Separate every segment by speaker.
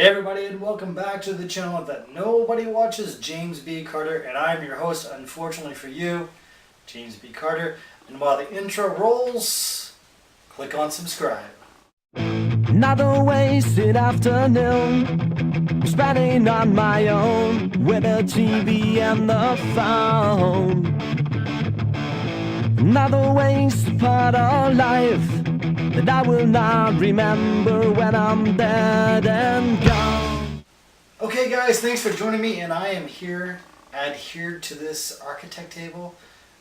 Speaker 1: Hey everybody, and welcome back to the channel that nobody watches, James B. Carter, and I'm your host, unfortunately for you, James B. Carter. And while the intro rolls, click on subscribe.
Speaker 2: Another wasted afternoon, spending on my own with the TV and the phone. Another wasted part of life that I will not remember when I'm dead and gone.
Speaker 1: Okay guys, thanks for joining me, and I am here adhered to this architect table.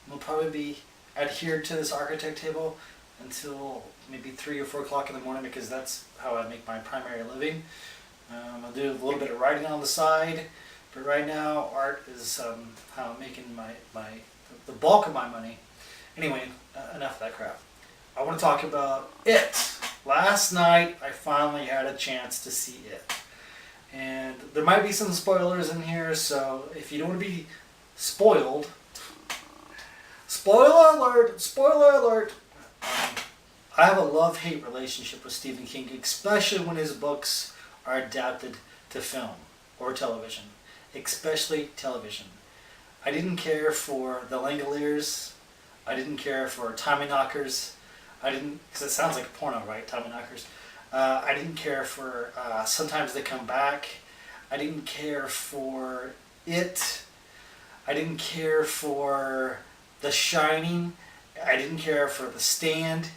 Speaker 1: We'll probably be adhered to this architect table until maybe 3 or 4 o'clock in the morning, because that's how I make my primary living. I'll do a little bit of writing on the side, but right now art is how I'm making the bulk of my money. Anyway, enough of that crap. I want to talk about It. Last night I finally had a chance to see It. And there might be some spoilers in here, so if you don't want to be spoiled, spoiler alert, I have a love-hate relationship with Stephen King, especially when his books are adapted to film or television, especially television. I didn't care for The Langoliers. I didn't care for Tommyknockers. Because it sounds like a porno, right? Tommyknockers. I didn't care for Sometimes They Come Back. I didn't care for It. I didn't care for The Shining. I didn't care for The Stand.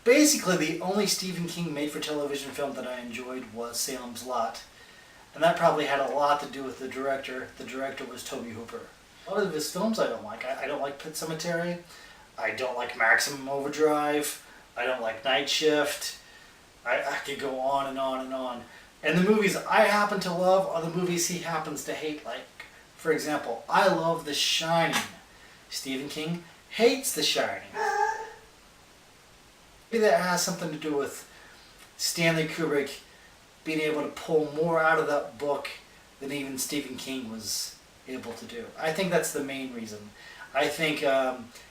Speaker 1: Basically, the only Stephen King made-for-television film that I enjoyed was Salem's Lot. And that probably had a lot to do with the director. The director was Tobe Hooper. A lot of his films I don't like. I don't like Pet Sematary. I don't like Maximum Overdrive. I don't like Night Shift. I could go on and on and on. And the movies I happen to love are the movies he happens to hate. Like, for example, I love The Shining. Stephen King hates The Shining. Maybe that has something to do with Stanley Kubrick being able to pull more out of that book than even Stephen King was able to do. I think that's the main reason. I think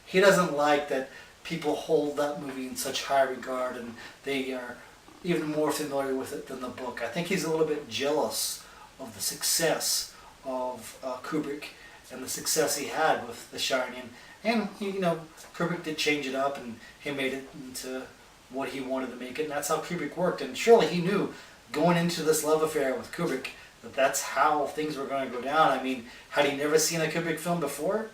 Speaker 1: he doesn't like that people hold that movie in such high regard and they are even more familiar with it than the book. I think he's a little bit jealous of the success of Kubrick and the success he had with The Shining. And, Kubrick did change it up and he made it into what he wanted to make it, and that's how Kubrick worked. And surely he knew going into this love affair with Kubrick that that's how things were going to go down. I mean, had he never seen a Kubrick film before?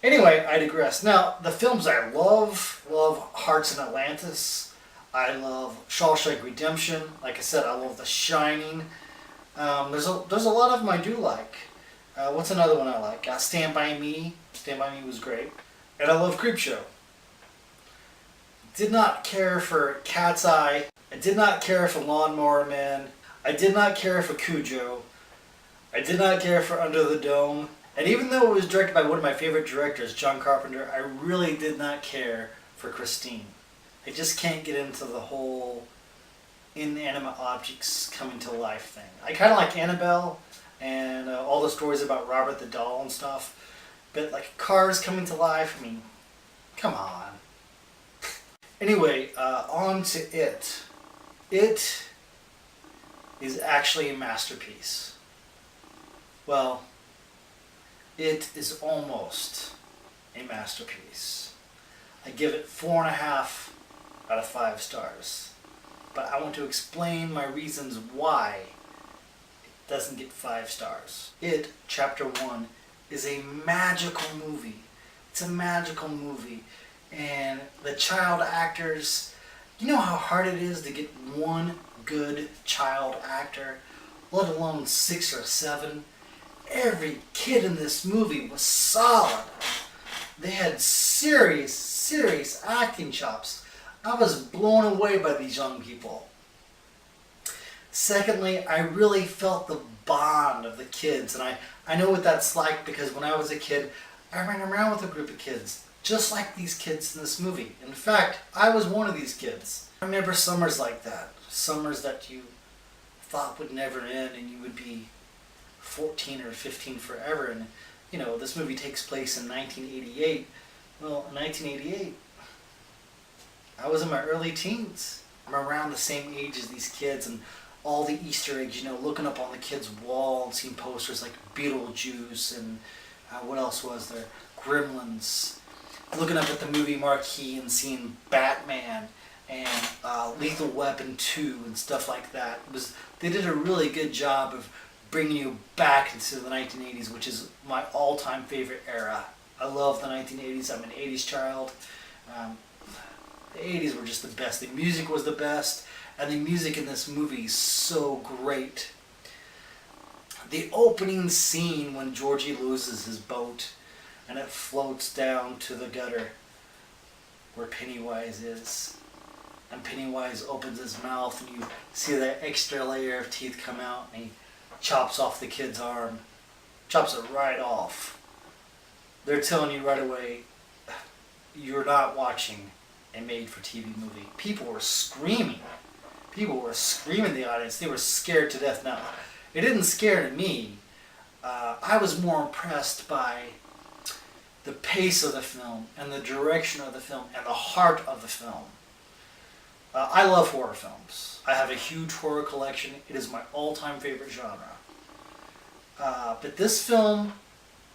Speaker 1: Anyway, I digress. Now, the films I love Hearts in Atlantis. I love Shawshank Redemption. Like I said, I love The Shining. There's a lot of them I do like. What's another one I like? Stand By Me. Stand By Me was great. And I love Creepshow. Did not care for Cat's Eye. I did not care for Lawnmower Man. I did not care for Cujo. I did not care for Under the Dome. And even though it was directed by one of my favorite directors, John Carpenter, I really did not care for Christine. I just can't get into the whole inanimate objects coming to life thing. I kind of like Annabelle and all the stories about Robert the Doll and stuff. But like cars coming to life, I mean, come on. Anyway, on to It. It is actually a masterpiece. Well, it is almost a masterpiece. I give it 4.5 out of 5 stars. But I want to explain my reasons why it doesn't get 5 stars. It, Chapter 1, is a magical movie. It's a magical movie. And the child actors, you know how hard it is to get one good child actor, let alone 6 or 7? Every kid in this movie was solid. They had serious acting chops. I was blown away by these young people. Secondly, I really felt the bond of the kids, and I know what that's like because when I was a kid, I ran around with a group of kids, just like these kids in this movie. In fact, I was one of these kids. I remember summers like that, summers that you thought would never end and you would be 14 or 15 forever. And this movie takes place in 1988. Well, in 1988, I was in my early teens. I'm around the same age as these kids, and all the Easter eggs, you know, looking up on the kids' wall and seeing posters like Beetlejuice and what else was there? Gremlins. Looking up at the movie marquee and seeing Batman and Lethal Weapon 2 and stuff like that. They did a really good job of bringing you back into the 1980s, which is my all-time favorite era. I love the 1980s. I'm an 80s child. The 80s were just the best. The music was the best, and the music in this movie is so great. The opening scene when Georgie loses his boat and it floats down to the gutter where Pennywise is. And Pennywise opens his mouth and you see that extra layer of teeth come out, and he chops off the kid's arm. Chops it right off. They're telling you right away, you're not watching a made-for-TV movie. People were screaming. People were screaming in the audience. They were scared to death. Now, it didn't scare me. I was more impressed by the pace of the film and the direction of the film and the heart of the film. I love horror films. I have a huge horror collection. It is my all-time favorite genre. But this film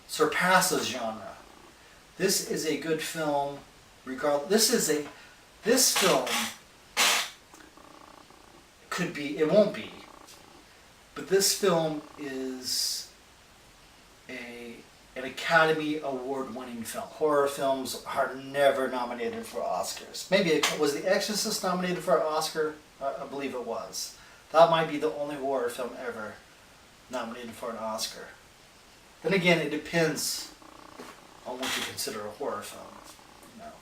Speaker 1: surpasses genre. This is a good film. This film could be. It won't be. But this film is an Academy Award-winning film. Horror films are never nominated for Oscars. Maybe was The Exorcist nominated for an Oscar? I believe it was. That might be the only horror film ever nominated for an Oscar. Then again, it depends on what you consider a horror film. You know,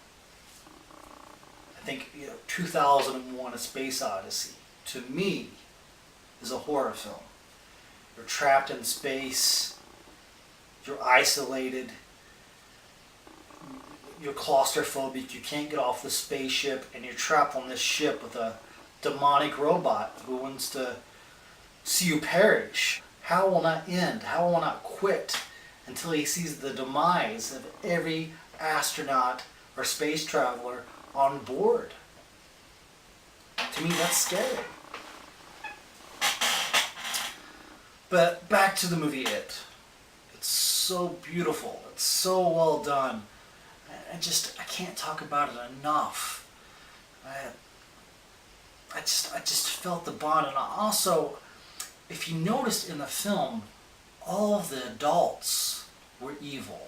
Speaker 1: I think 2001: A Space Odyssey, to me, is a horror film. You're trapped in space. You're isolated. You're claustrophobic. You can't get off the spaceship, and you're trapped on this ship with a demonic robot who wants to see you perish. How will not end? How will not quit until he sees the demise of every astronaut or space traveler on board? To me, that's scary. But back to the movie It. It's so beautiful. It's so well done. I can't talk about it enough. I just felt the bond, and also, if you noticed in the film, all of the adults were evil.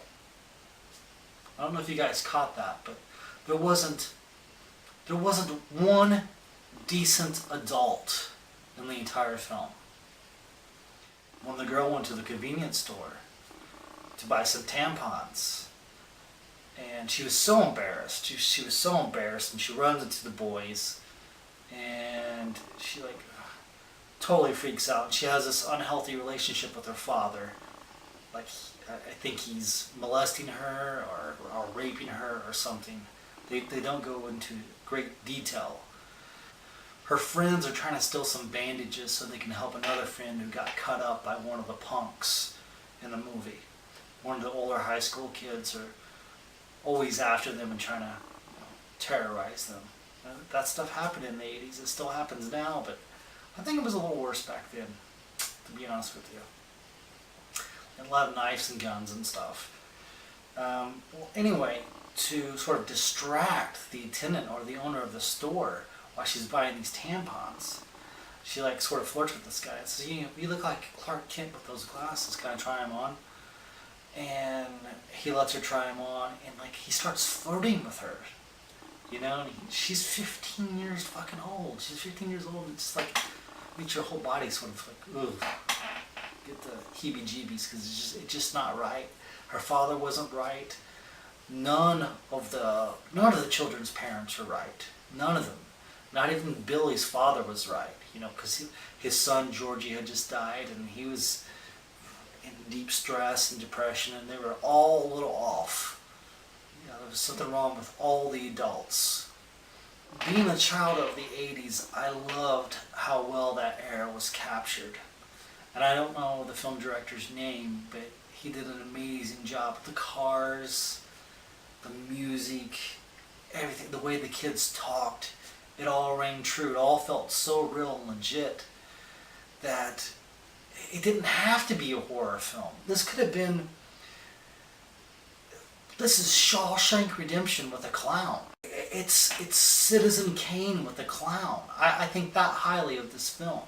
Speaker 1: I don't know if you guys caught that, but there wasn't one decent adult in the entire film. When the girl went to the convenience store to buy some tampons, and she was so embarrassed. She was so embarrassed, and she runs into the boys, and she totally freaks out. And she has this unhealthy relationship with her father. I think he's molesting her or raping her or something. They don't go into great detail. Her friends are trying to steal some bandages so they can help another friend who got cut up by one of the punks in the movie. One of the older high school kids are always after them and trying to terrorize them. That stuff happened in the 80s. It still happens now, but I think it was a little worse back then, to be honest with you. And a lot of knives and guns and stuff. Anyway, to sort of distract the attendant or the owner of the store while she's buying these tampons, she sort of flirts with this guy and says, you look like Clark Kent with those glasses, can I try them on? And he lets her try them on, and he starts flirting with her. And she's 15 years fucking old. She's 15 years old, and it's makes your whole body sort of ugh, get the heebie-jeebies, because it's just not right. Her father wasn't right. None of the children's parents were right. None of them. Not even Billy's father was right. Because his son Georgie had just died, and he was in deep stress and depression, and they were all a little off. There was something wrong with all the adults. Being a child of the 80s, I loved how well that era was captured. And I don't know the film director's name, but he did an amazing job. The cars, the music, everything, the way the kids talked. It all rang true. It all felt so real and legit that it didn't have to be a horror film. This could have been... This is Shawshank Redemption with a clown. It's Citizen Kane with a clown. I think that highly of this film.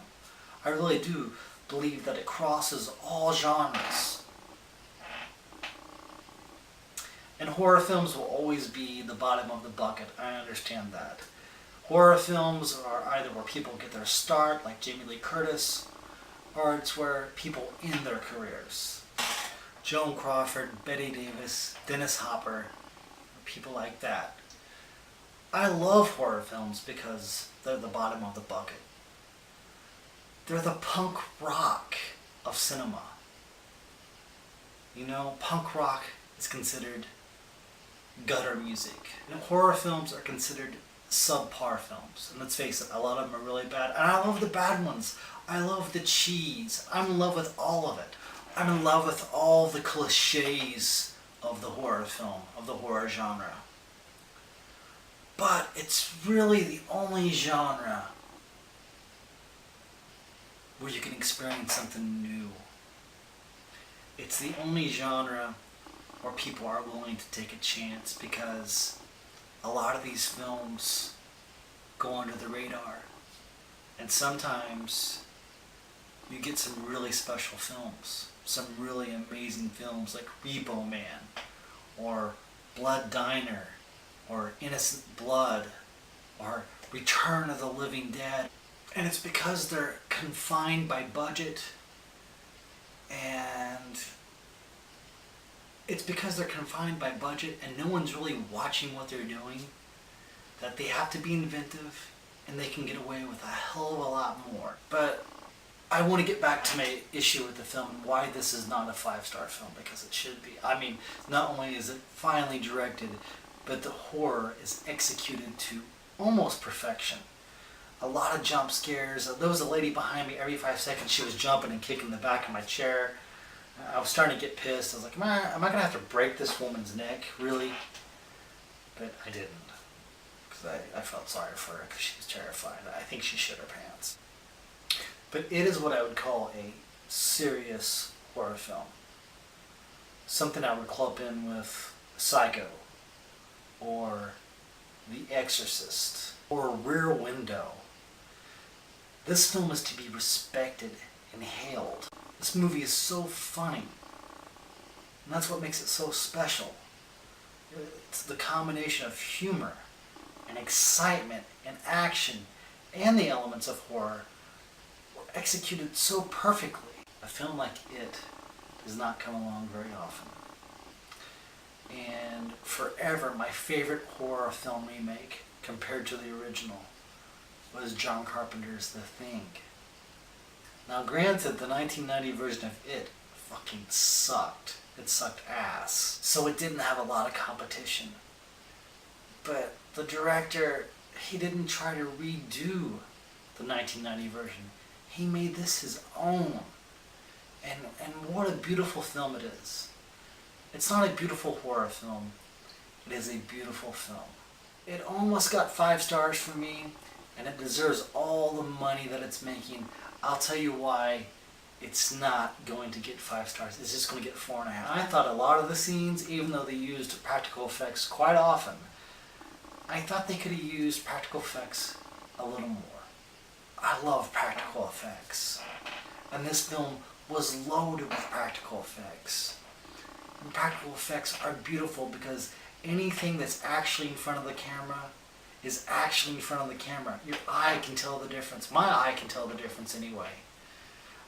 Speaker 1: I really do believe that it crosses all genres. And horror films will always be the bottom of the bucket. I understand that. Horror films are either where people get their start, like Jamie Lee Curtis, or it's where people end their careers. Joan Crawford, Bette Davis, Dennis Hopper, people like that. I love horror films because they're the bottom of the bucket. They're the punk rock of cinema. You know, punk rock is considered gutter music. And horror films are considered subpar films. And let's face it, a lot of them are really bad. And I love the bad ones. I love the cheese. I'm in love with all of it. I'm in love with all the cliches of the horror film, of the horror genre. But it's really the only genre where you can experience something new. It's the only genre where people are willing to take a chance, because a lot of these films go under the radar. And sometimes you get some really special films, some really amazing films like Repo Man, or Blood Diner, or Innocent Blood, or Return of the Living Dead. And it's because they're confined by budget, and no one's really watching what they're doing, that they have to be inventive, and they can get away with a hell of a lot more. But I want to get back to my issue with the film and why this is not a 5-star film, because it should be. I mean, not only is it finely directed, but the horror is executed to almost perfection. A lot of jump scares. There was a lady behind me every 5 seconds. She was jumping and kicking the back of my chair. I was starting to get pissed. I was like, am I going to have to break this woman's neck? Really? But I didn't. Because I felt sorry for her because she was terrified. I think she shit her pants. But it is what I would call a serious horror film. Something I would clump in with Psycho, or The Exorcist, or Rear Window. This film is to be respected and hailed. This movie is so funny. And that's what makes it so special. It's the combination of humor and excitement and action and the elements of horror were executed so perfectly. A film like it does not come along very often. And forever, my favorite horror film remake compared to the original was John Carpenter's The Thing. Now granted, the 1990 version of it fucking sucked. It sucked ass. So it didn't have a lot of competition. But the director, he didn't try to redo the 1990 version. He made this his own. And what a beautiful film it is. It's not a beautiful horror film. It is a beautiful film. It almost got 5 stars for me, and it deserves all the money that it's making. I'll tell you why it's not going to get 5 stars. It's just going to get 4.5. I thought a lot of the scenes, even though they used practical effects quite often, I thought they could have used practical effects a little more. I love practical effects. And this film was loaded with practical effects. And practical effects are beautiful because anything that's actually in front of the camera is actually in front of the camera. Your eye can tell the difference. My eye can tell the difference anyway.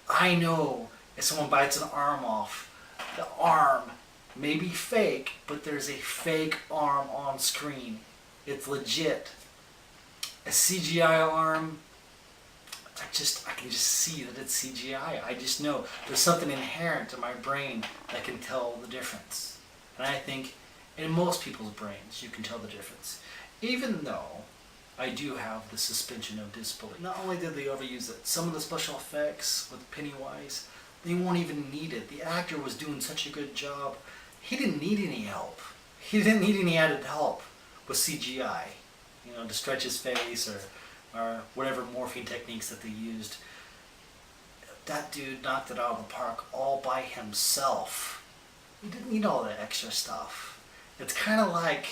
Speaker 1: I know if someone bites an arm off, the arm may be fake, but there's a fake arm on screen. It's legit. A CGI arm, I can just see that it's CGI. I just know there's something inherent in my brain that can tell the difference. And I think in most people's brains you can tell the difference. Even though I do have the suspension of disbelief. Not only did they overuse it, some of the special effects with Pennywise, they weren't even needed. The actor was doing such a good job. He didn't need any help. He didn't need any added help with CGI. to stretch his face or whatever morphine techniques that they used. That dude knocked it out of the park all by himself. He didn't need all that extra stuff. It's kind of like,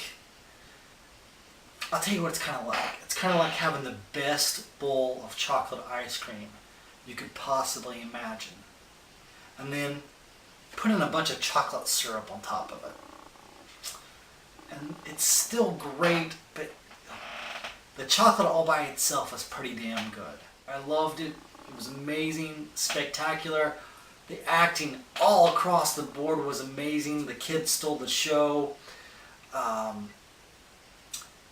Speaker 1: I'll tell you what it's kind of like. It's kind of like having the best bowl of chocolate ice cream you could possibly imagine. And then put in a bunch of chocolate syrup on top of it. And it's still great, but the chocolate all by itself is pretty damn good. I loved it. It was amazing, spectacular. The acting all across the board was amazing. The kids stole the show.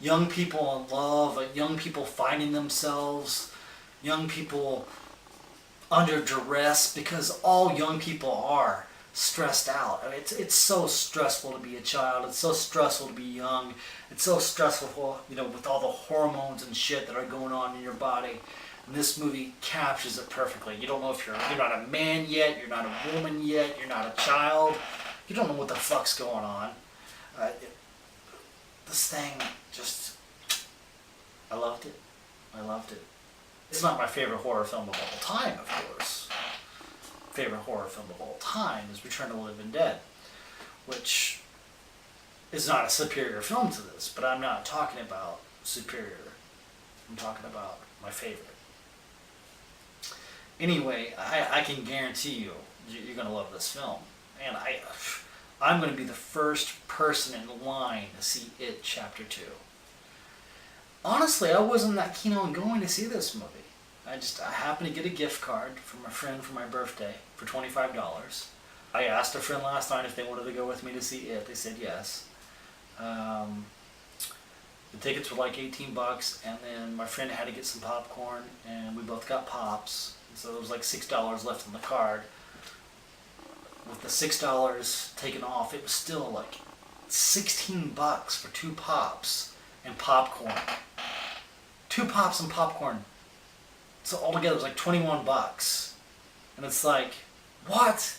Speaker 1: Young people in love, young people finding themselves, young people under duress, because all young people are stressed out. I mean, it's so stressful to be a child. It's so stressful to be young. It's so stressful, with all the hormones and shit that are going on in your body. And this movie captures it perfectly. You don't know if you're not a man yet, you're not a woman yet, you're not a child. You don't know what the fuck's going on. This thing just, I loved it. I loved it. It's not my favorite horror film of all time, of course. Favorite horror film of all time is Return of the Living Dead, which is not a superior film to this, but I'm not talking about superior. I'm talking about my favorite. Anyway, I can guarantee you're going to love this film. And I'm going to be the first person in line to see It Chapter 2. Honestly, I wasn't that keen on going to see this movie. I happened to get a gift card from a friend for my birthday for $25. I asked a friend last night if they wanted to go with me to see It. They said yes. The tickets were like $18, and then my friend had to get some popcorn, and we both got pops. So there was like $6 left on the card. With the $6 taken off, it was still like $16 for 2 pops and popcorn. 2 pops and popcorn. So altogether it was like $21. And it's like, what?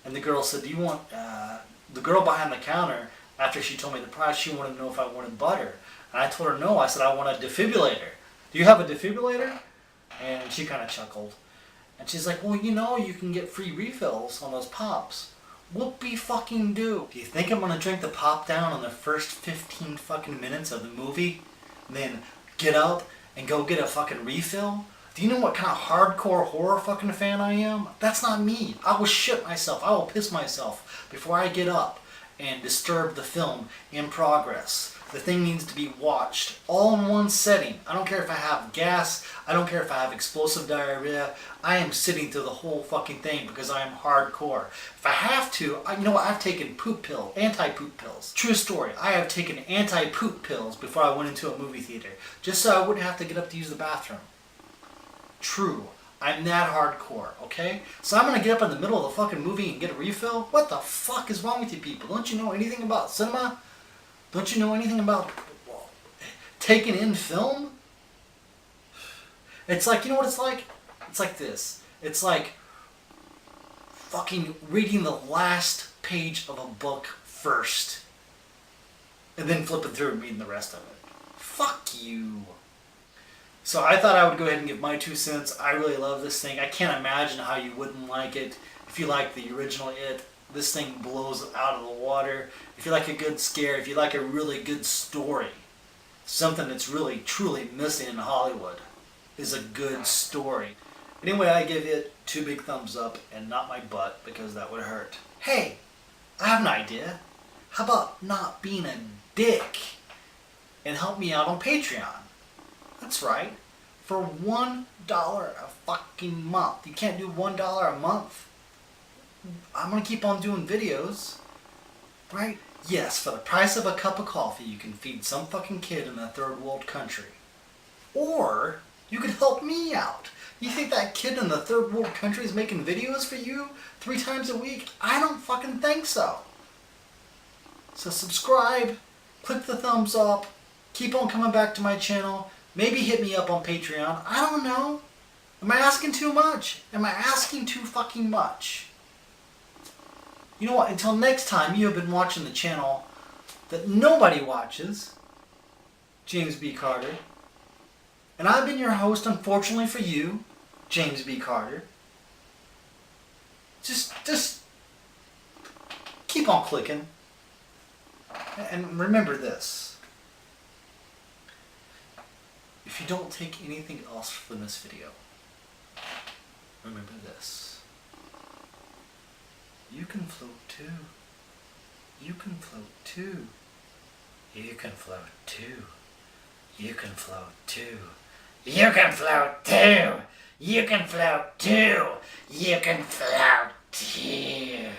Speaker 1: And the girl said, do you want, the girl behind the counter, after she told me the price, she wanted to know if I wanted butter. And I told her no. I said, I want a defibrillator. Do you have a defibrillator? And she kind of chuckled. And she's like, well, you can get free refills on those pops. Whoopie fucking do. Do you think I'm going to drink the pop down in the first 15 fucking minutes of the movie? And then get up and go get a fucking refill? Do you know what kind of hardcore horror fucking fan I am? That's not me. I will shit myself. I will piss myself before I get up and disturb the film in progress. The thing needs to be watched all in one setting. I don't care if I have gas. I don't care if I have explosive diarrhea. I am sitting through the whole fucking thing because I am hardcore. If I have to, I've taken poop pills, anti-poop pills. True story. I have taken anti-poop pills before I went into a movie theater, just so I wouldn't have to get up to use the bathroom. True. I'm that hardcore, okay? So I'm gonna get up in the middle of the fucking movie and get a refill? What the fuck is wrong with you people? Don't you know anything about cinema? Don't you know anything about taking in film? It's like, you know what it's like? It's like this. It's like fucking reading the last page of a book first and then flipping through and reading the rest of it. Fuck you. So I thought I would go ahead and give my 2 cents. I really love this thing. I can't imagine how you wouldn't like it. If you like the original It, this thing blows out of the water. If you like a good scare, if you like a really good story, something that's really, truly missing in Hollywood is a good story. Anyway, I give it 2 big thumbs up and not my butt because that would hurt. Hey, I have an idea. How about not being a dick and help me out on Patreon? That's right. For $1 a fucking month. You can't do $1 a month. I'm going to keep on doing videos. Right? Yes, for the price of a cup of coffee, you can feed some fucking kid in a third world country. Or you could help me out. You think that kid in the third world country is making videos for you 3 times a week? I don't fucking think so. So subscribe, click the thumbs up, keep on coming back to my channel. Maybe hit me up on Patreon. I don't know. Am I asking too much? Am I asking too fucking much? You know what? Until next time, you have been watching the channel that nobody watches. James B. Carter. And I've been your host, unfortunately for you, James B. Carter. Just keep on clicking. And remember this. If you don't take anything else from this video, remember this. You can float too. You can float too. You can float too. You can float too. You can float too. You can float too. You can float too.